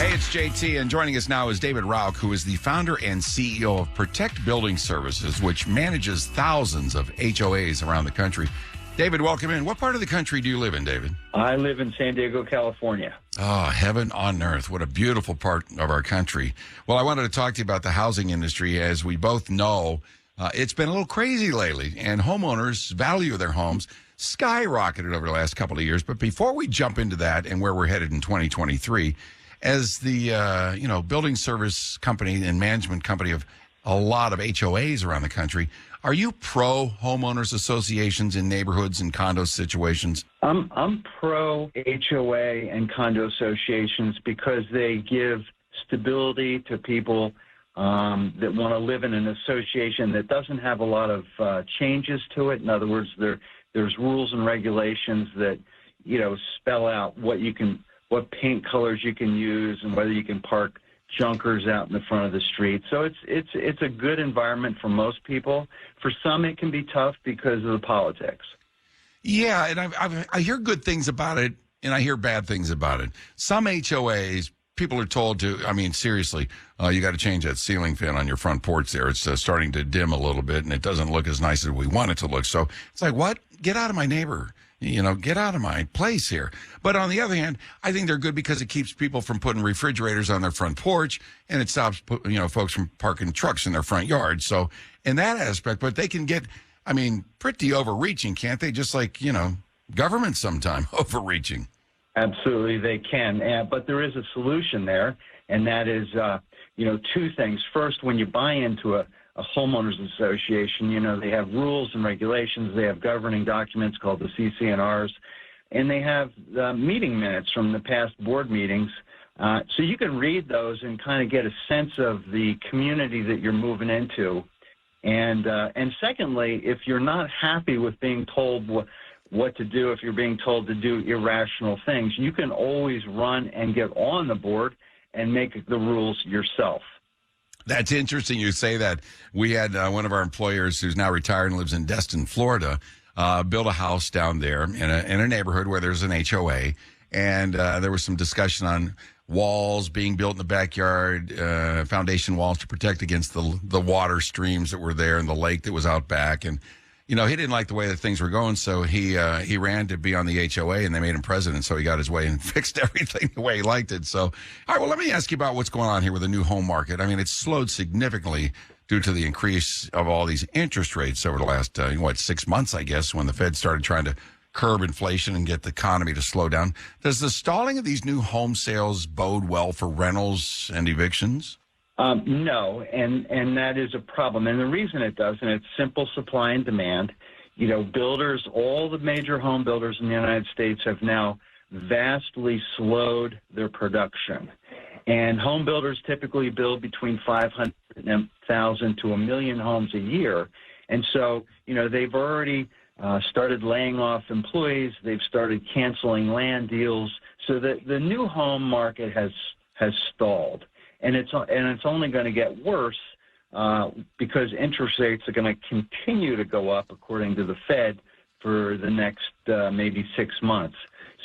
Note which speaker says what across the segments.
Speaker 1: Hey, it's JT, and joining us now is David Rauch, who is the founder and CEO of Protect Building Services, which manages thousands of HOAs around the country. David, welcome in. What part of the country do you live in, David?
Speaker 2: I live in San Diego, California.
Speaker 1: Oh, heaven on earth. What a beautiful part of our country. Well, I wanted to talk to you about the housing industry. As we both know, it's been a little crazy lately, and homeowners' value of their homes skyrocketed over the last couple of years. But before we jump into that and where we're headed in 2023, as the building service company and management company of a lot of HOAs around the country, are you pro homeowners associations in neighborhoods and condo situations?
Speaker 2: I'm pro HOA and condo associations because they give stability to people that want to live in an association that doesn't have a lot of changes to it. In other words, there's rules and regulations that spell out what paint colors you can use and whether you can park junkers out in the front of the street. So it's a good environment for most people. For some, it can be tough because of the politics. Yeah,
Speaker 1: and I hear good things about it, and I hear bad things about it. Some HOAs, people are told to, seriously, you got to change that ceiling fan on your front porch there. It's starting to dim a little bit, and it doesn't look as nice as we want it to look. So it's like, what? Get out of my neighbor. Get out of my place here. But on the other hand, I think they're good because it keeps people from putting refrigerators on their front porch, and it stops, folks from parking trucks in their front yard. So in that aspect, but they can get, pretty overreaching, can't they? Just like, government sometime overreaching. Absolutely,
Speaker 2: they can. But there is a solution there, and that is, two things. First, when you buy into a homeowners association, they have rules and regulations. They have governing documents called the CC&Rs, and they have meeting minutes from the past board meetings. So you can read those and kind of get a sense of the community that you're moving into. And secondly, if you're not happy with being told what to do, if you're being told to do irrational things, you can always run and get on the board and make the rules yourself.
Speaker 1: That's interesting you say that. We had one of our employers who's now retired and lives in Destin, Florida, build a house down there in a neighborhood where there's an HOA. And there was some discussion on walls being built in the backyard, foundation walls to protect against the water streams that were there and the lake that was out back. And, he didn't like the way that things were going, so he ran to be on the HOA, and they made him president, so he got his way and fixed everything the way he liked it. So, all right, well, let me ask you about what's going on here with the new home market. It's slowed significantly due to the increase of all these interest rates over the last, 6 months, I guess, when the Fed started trying to curb inflation and get the economy to slow down. Does the stalling of these new home sales bode well for rentals and evictions?
Speaker 2: No, and that is a problem. And the reason it doesn't, it's simple supply and demand. Builders, all the major home builders in the United States have now vastly slowed their production. And home builders typically build between 500,000 to 1 million homes a year. And so, they've already started laying off employees. They've started canceling land deals. So the new home market has stalled. And it's only going to get worse because interest rates are going to continue to go up, according to the Fed, for the next maybe 6 months.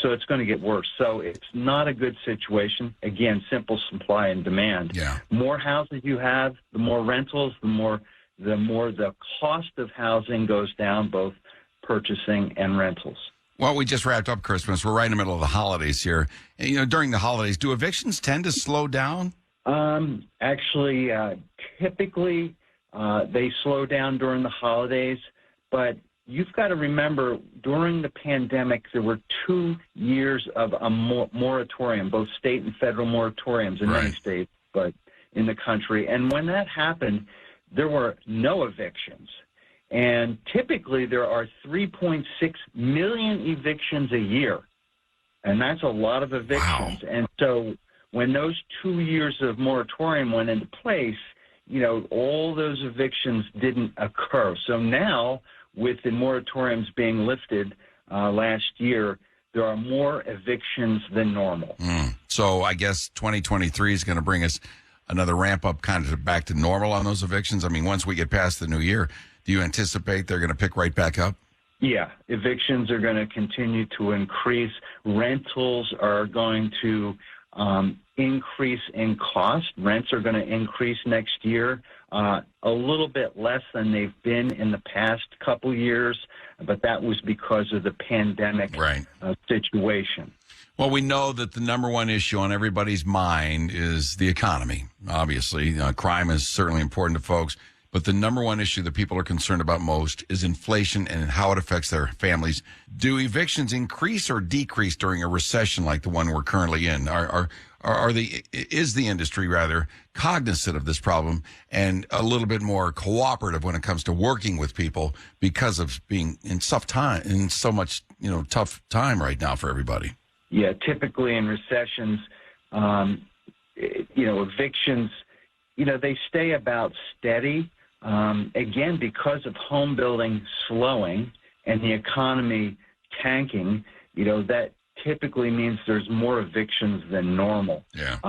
Speaker 2: So it's going to get worse. So it's not a good situation. Again, simple supply and demand.
Speaker 1: Yeah.
Speaker 2: More houses you have, the more rentals, the more the cost of housing goes down, both purchasing and rentals.
Speaker 1: Well, we just wrapped up Christmas. We're right in the middle of the holidays here. During the holidays, do evictions tend to slow down?
Speaker 2: Actually, typically, they slow down during the holidays, but you've got to remember during the pandemic, there were 2 years of a moratorium, both state and federal moratoriums in many states, but in the country. And when that happened, there were no evictions. And typically there are 3.6 million evictions a year. And that's a lot of evictions.
Speaker 1: Wow.
Speaker 2: And so when those 2 years of moratorium went into place, all those evictions didn't occur. So now, with the moratoriums being lifted last year, there are more evictions than normal.
Speaker 1: So I guess 2023 is going to bring us another ramp up kind of back to normal on those evictions. Once we get past the new year, do you anticipate they're going to pick right back up?
Speaker 2: Yeah, evictions are going to continue to increase. Rentals are going to increase in cost. Rents are going to increase next year, a little bit less than they've been in the past couple years, but that was because of the pandemic situation.
Speaker 1: Well, we know that the number one issue on everybody's mind is the economy. Obviously, crime is certainly important to folks, but the number one issue that people are concerned about most is inflation and how it affects their families. Do evictions increase or decrease during a recession like the one we're currently in? Is the industry rather cognizant of this problem and a little bit more cooperative when it comes to working with people because of being in tough time right now for everybody?
Speaker 2: Yeah, typically in recessions, evictions, they stay about steady. Again, because of home building slowing and the economy tanking, that typically means there's more evictions than normal.
Speaker 1: Yeah.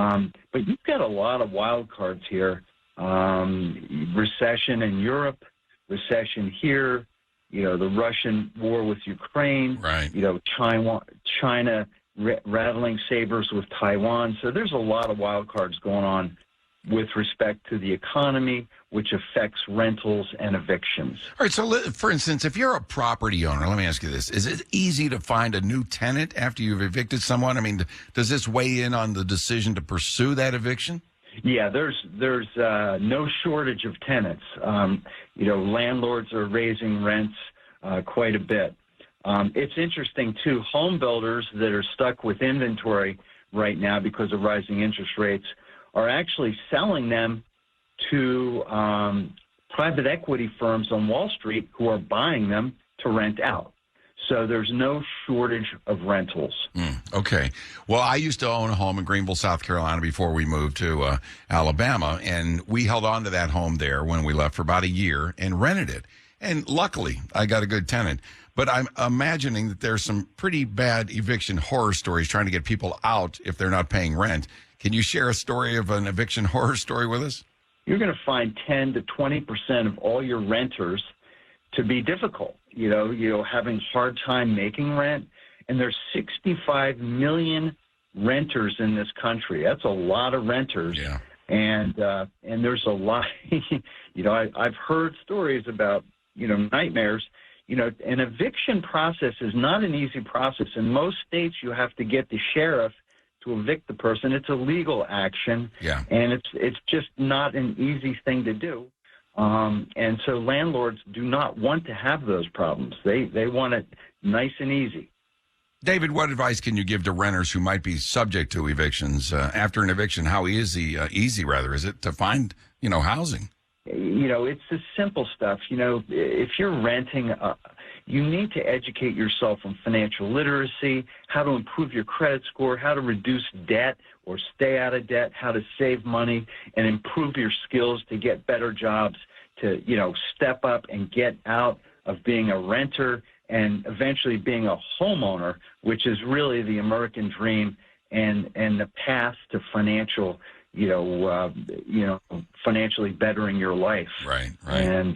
Speaker 2: But you've got a lot of wild cards here. Recession in Europe, recession here, the Russian war with Ukraine, China rattling sabers with Taiwan. So there's a lot of wild cards going on with respect to the economy, which affects rentals and evictions.
Speaker 1: All right. So, for instance, if you're a property owner, let me ask you this. Is it easy to find a new tenant after you've evicted someone? I mean, does this weigh in on the decision to pursue that eviction?
Speaker 2: Yeah, there's no shortage of tenants. Landlords are raising rents quite a bit. It's interesting, too, home builders that are stuck with inventory right now because of rising interest rates are actually selling them to private equity firms on Wall Street who are buying them to rent out. So there's no shortage of rentals.
Speaker 1: Okay. Well, I used to own a home in Greenville, South Carolina before we moved to Alabama, and we held on to that home there when we left for about a year and rented it. And luckily, I got a good tenant. But I'm imagining that there's some pretty bad eviction horror stories trying to get people out if they're not paying rent. Can you share a story of an eviction horror story with us?
Speaker 2: You're going to find 10 to 20% of all your renters to be difficult, having a hard time making rent. And there's 65 million renters in this country. That's a lot of renters.
Speaker 1: Yeah.
Speaker 2: And there's a lot, I've heard stories about, nightmares. An eviction process is not an easy process. In most states, you have to get the sheriff to evict the person. It's a legal action, and it's just not an easy thing to do. And so landlords do not want to have those problems. They want it nice and easy.
Speaker 1: David, what advice can you give to renters who might be subject to evictions after an eviction? How easy is it to find housing?
Speaker 2: It's the simple stuff. If you're renting, you need to educate yourself on financial literacy, how to improve your credit score, how to reduce debt or stay out of debt, how to save money and improve your skills to get better jobs, to, step up and get out of being a renter and eventually being a homeowner, which is really the American dream and the path to financially bettering your life.
Speaker 1: Right.
Speaker 2: And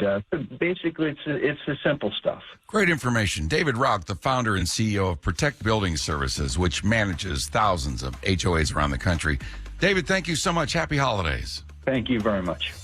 Speaker 2: basically, it's the simple stuff.
Speaker 1: Great information. David Rauch, the founder and CEO of Protect Building Services, which manages thousands of HOAs around the country. David, thank you so much. Happy holidays.
Speaker 2: Thank you very much.